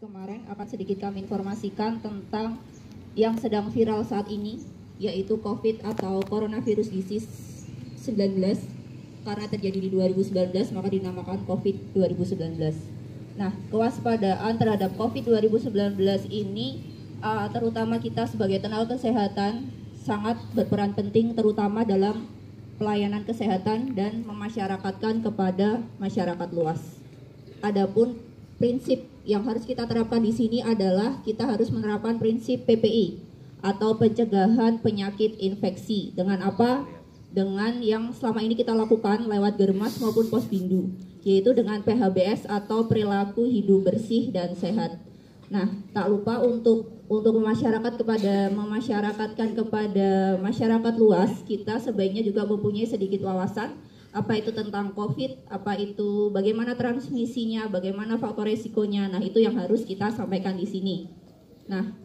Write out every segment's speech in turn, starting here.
kemarin akan sedikit kami informasikan tentang yang sedang viral saat ini, yaitu COVID atau Coronavirus Disease 19. Karena terjadi di 2019, maka dinamakan COVID 2019. Nah, kewaspadaan terhadap COVID 2019 ini, terutama kita sebagai tenaga kesehatan, sangat berperan penting terutama dalam pelayanan kesehatan dan memasyarakatkan kepada masyarakat luas. Adapun prinsip yang harus kita terapkan di sini adalah kita harus menerapkan prinsip PPI atau pencegahan penyakit infeksi. Dengan apa? Dengan yang selama ini kita lakukan lewat Germas maupun Posbindu, yaitu dengan PHBS atau perilaku hidup bersih dan sehat. Nah, tak lupa untuk memasyarakatkan kepada masyarakat luas, kita sebaiknya juga mempunyai sedikit wawasan apa itu tentang COVID, apa itu bagaimana transmisinya, bagaimana faktor resikonya. Nah, itu yang harus kita sampaikan di sini. Nah,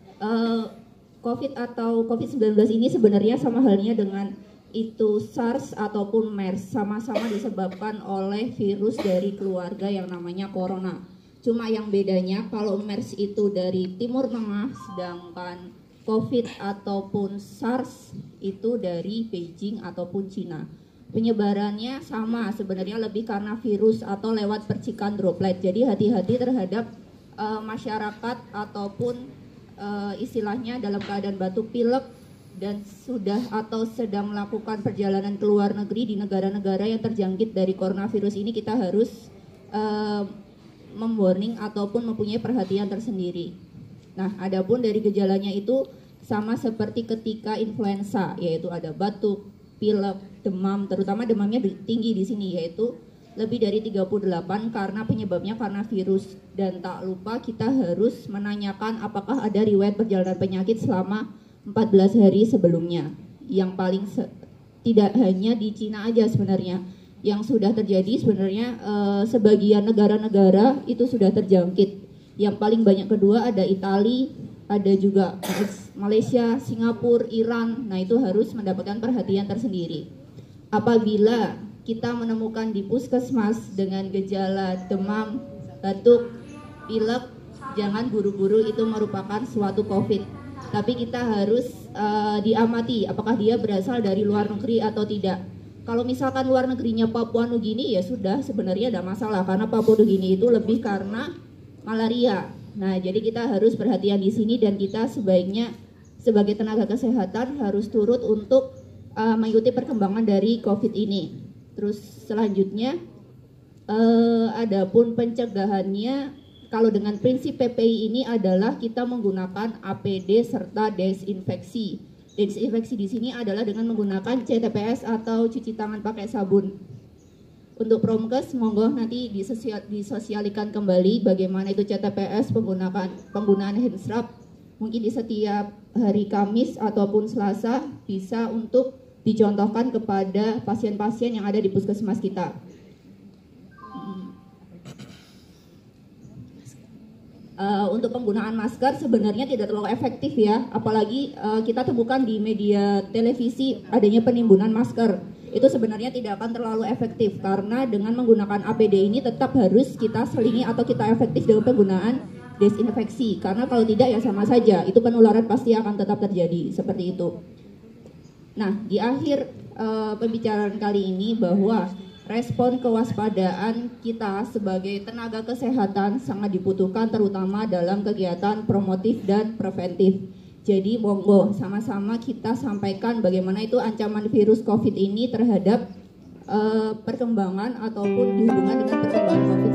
COVID atau COVID-19 ini sebenarnya sama halnya dengan itu SARS ataupun MERS, sama-sama disebabkan oleh virus dari keluarga yang namanya corona. Cuma yang bedanya kalau MERS itu dari Timur Tengah, sedangkan COVID ataupun SARS itu dari Beijing ataupun Cina. Penyebarannya sama, sebenarnya lebih karena virus atau lewat percikan droplet. Jadi hati-hati terhadap masyarakat ataupun istilahnya dalam keadaan batuk pilek dan sudah atau sedang melakukan perjalanan ke luar negeri di negara-negara yang terjangkit dari coronavirus ini, kita harus memwarning ataupun mempunyai perhatian tersendiri. Nah, adapun dari gejalanya itu sama seperti ketika influenza, yaitu ada batuk, pilek, demam, terutama demamnya tinggi di sini, yaitu lebih dari 38 karena penyebabnya karena virus. Dan tak lupa kita harus menanyakan apakah ada riwayat perjalanan penyakit selama 14 hari sebelumnya. Yang paling tidak hanya di Cina aja sebenarnya yang sudah terjadi, sebenarnya sebagian negara-negara itu sudah terjangkit. Yang paling banyak kedua ada Italia, ada juga Malaysia, Singapura, Iran. Nah, itu harus mendapatkan perhatian tersendiri. Apabila kita menemukan di puskesmas dengan gejala demam, batuk, pilek, jangan buru-buru itu merupakan suatu COVID. Tapi kita harus diamati apakah dia berasal dari luar negeri atau tidak. Kalau misalkan luar negerinya Papua Nugini, ya sudah, sebenarnya ada masalah karena Papua Nugini itu lebih karena malaria. Nah, jadi kita harus perhatian di sini dan kita sebaiknya sebagai tenaga kesehatan harus turut untuk mengikuti perkembangan dari COVID ini. Terus selanjutnya, adapun pencegahannya, kalau dengan prinsip PPI ini adalah kita menggunakan APD serta desinfeksi. Desinfeksi di sini adalah dengan menggunakan CTPS atau cuci tangan pakai sabun. Untuk Promkes, monggo nanti disosialikan kembali bagaimana itu CTPS, penggunaan hand swab. Mungkin di setiap hari Kamis ataupun Selasa bisa untuk dicontohkan kepada pasien-pasien yang ada di puskesmas kita. Untuk penggunaan masker sebenarnya tidak terlalu efektif ya, apalagi kita temukan di media televisi adanya penimbunan masker. Itu sebenarnya tidak akan terlalu efektif karena dengan menggunakan APD ini tetap harus kita selingi atau kita efektif dengan penggunaan desinfeksi, karena kalau tidak ya sama saja, itu penularan pasti akan tetap terjadi seperti itu. Nah, di akhir pembicaraan kali ini bahwa respon kewaspadaan kita sebagai tenaga kesehatan sangat dibutuhkan terutama dalam kegiatan promotif dan preventif. Jadi monggo sama-sama kita sampaikan bagaimana itu ancaman virus COVID ini terhadap perkembangan ataupun dihubungkan dengan perkembangan COVID